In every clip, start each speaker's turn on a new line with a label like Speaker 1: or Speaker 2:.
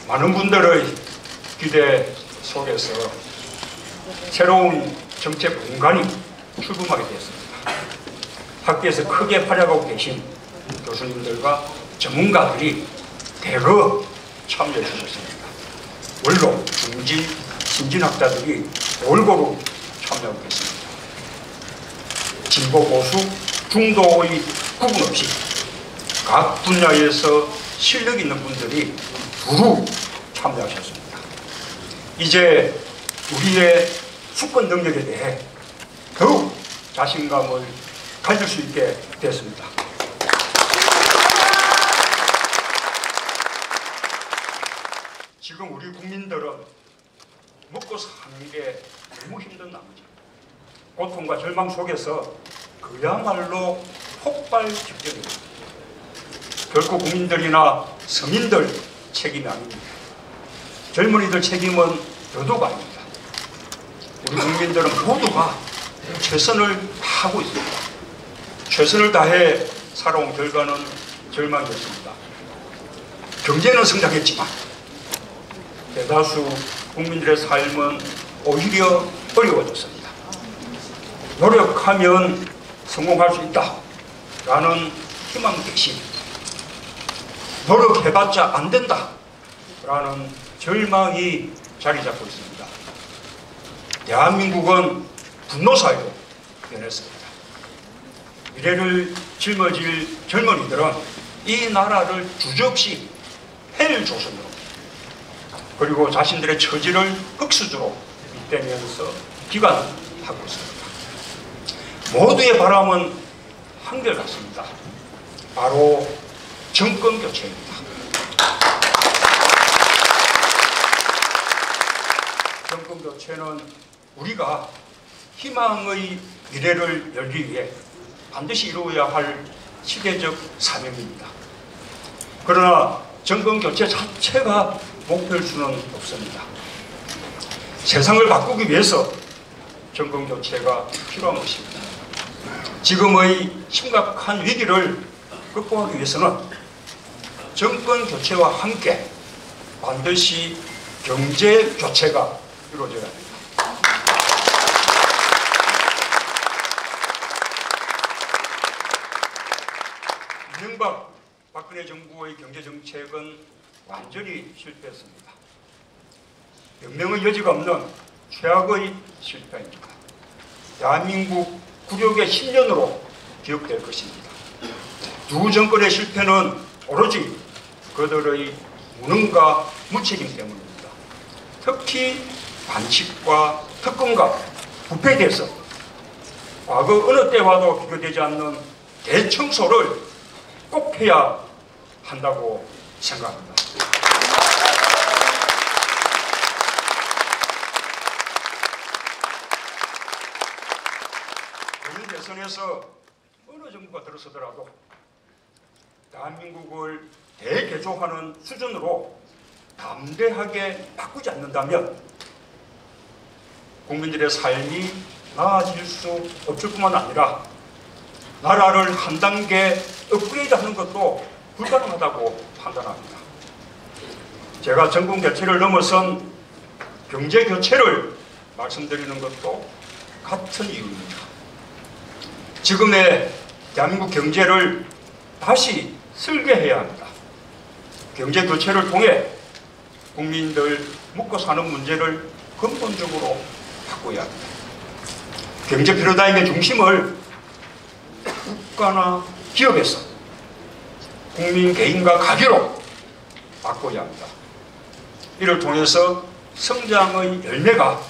Speaker 1: 많은 분들의 기대 속에서 새로운 정책 공간이 출범하게 되었습니다. 학교에서 크게 활약하고 계신 교수님들과 전문가들이 대거 참여해 주셨습니다. 원로, 중진, 신진학자들이 골고루 참여하고 계십니다. 진보, 보수, 중도의 구분 없이 각 분야에서 실력 있는 분들이 두루 참여하셨습니다. 이제 우리의 수권 능력에 대해 더욱 자신감을 가질 수 있게 됐습니다. 지금 우리 국민들은 먹고 사는 게 너무 힘든 나머지 고통과 절망 속에서 그야말로 폭발 직전입니다. 결코 국민들이나 서민들 책임이 아닙니다. 젊은이들 책임은 더더욱 아닙니다. 우리 국민들은 모두가 최선을 다하고 있습니다. 최선을 다해 살아온 결과는 절망이었습니다. 경제는 성장했지만 대다수 국민들의 삶은 오히려 어려워졌습니다. 노력하면 성공할 수 있다라는 희망 대신 노력해봤자 안 된다라는 절망이 자리 잡고 있습니다. 대한민국은 분노사회로 변했습니다. 미래를 짊어질 젊은이들은 이 나라를 주저없이 헬조선으로 그리고 자신들의 처지를 흙수저로 밑대면서 비관하고 있습니다. 모두의 바람은 한결같습니다. 바로 정권 교체입니다. 정권 교체는 우리가 희망의 미래를 열기 위해 반드시 이루어야 할 시대적 사명입니다. 그러나 정권 교체 자체가 목표일 수는 없습니다. 세상을 바꾸기 위해서 정권 교체가 필요한 것입니다. 지금의 심각한 위기를 극복하기 위해서는 정권 교체와 함께 반드시 경제 교체가 이루어져야 합니다. 이명박 박근혜 정부의 경제 정책은 완전히 실패했습니다. 변명의 여지가 없는 최악의 실패입니다. 대한민국 굴욕의 10년으로 기억될 것입니다. 두 정권의 실패는 오로지 그들의 무능과 무책임 때문입니다. 특히 반칙과 특권과 부패에 대해서 과거 어느 때와도 비교되지 않는 대청소를 꼭 해야 한다고 생각합니다. 오늘 대선에서 어느 정부가 들어서더라도 대한민국을 대개조하는 수준으로 담대하게 바꾸지 않는다면 국민들의 삶이 나아질 수 없을 뿐만 아니라 나라를 한 단계 업그레이드하는 것도 불가능하다고 판단합니다. 제가 정권 교체를 넘어선 경제 교체를 말씀드리는 것도 같은 이유입니다. 지금의 대한민국 경제를 다시 설계해야 합니다. 경제 교체를 통해 국민들 먹고 사는 문제를 근본적으로 바꿔야 합니다. 경제 패러다임의 중심을 국가나 기업에서 국민 개인과 가게로 바꿔야 합니다. 이를 통해서 성장의 열매가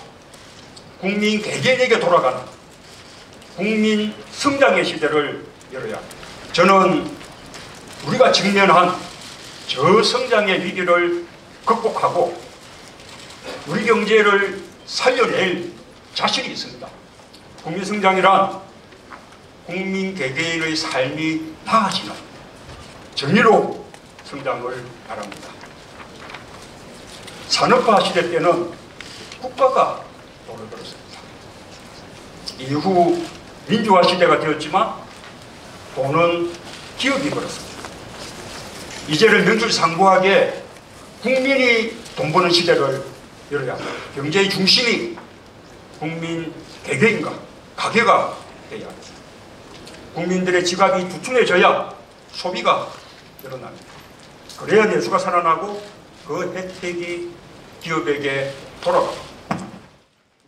Speaker 1: 국민 개개인에게 돌아가는 국민 성장의 시대를 열어야 합니다. 저는 우리가 직면한 저성장의 위기를 극복하고 우리 경제를 살려낼 자신이 있습니다. 국민 성장이란 국민 개개인의 삶이 나아지는 정의로운 성장을 말합니다. 산업화 시대 때는 국가가 돈을 벌었습니다. 이후 민주화 시대가 되었지만 돈은 기업이 벌었습니다. 이제는 명실상부하게 국민이 돈 버는 시대를 열어야 합니다. 경제의 중심이 국민 개개인과 가게가 돼야 합니다. 국민들의 지갑이 두툼해져야 소비가 늘어납니다. 그래야 내수가 살아나고 그 혜택이 기업에게 돌아갑니다.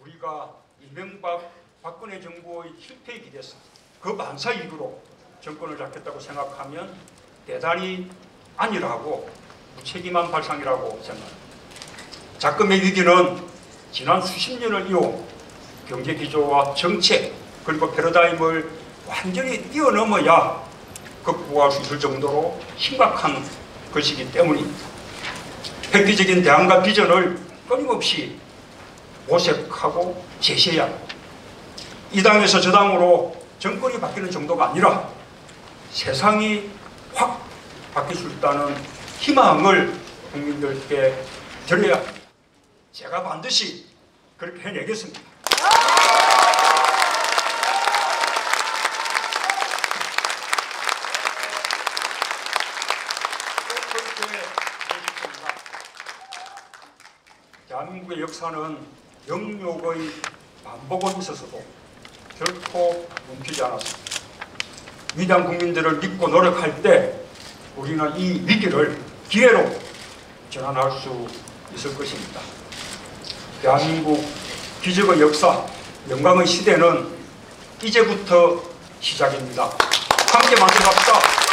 Speaker 1: 우리가 이명박 박근혜 정부의 실패에 기대서 그 만사 이후로 정권을 잡겠다고 생각하면 대단히 안일하고 무책임한 발상이라고 생각합니다. 작금의 위기는 지난 수십 년을 이용 경제기조와 정책 그리고 패러다임을 완전히 뛰어넘어야 극복할 수 있을 정도로 심각한 것이기 때문입니다. 획기적인 대안과 비전을 끊임없이 모색하고 제시해야 합니다. 이 당에서 저 당으로 정권이 바뀌는 정도가 아니라 세상이 확 바뀔 수 있다는 희망을 국민들께 드려야 합니다. 제가 반드시 그렇게 해내겠습니다. 대한민국의 역사는 영욕의 반복은 있어서도 결코 멈추지 않았습니다. 위대한 국민들을 믿고 노력할 때 우리는 이 위기를 기회로 전환할 수 있을 것입니다. 대한민국 기적의 역사, 영광의 시대는 이제부터 시작입니다. 함께 만들어갑시다.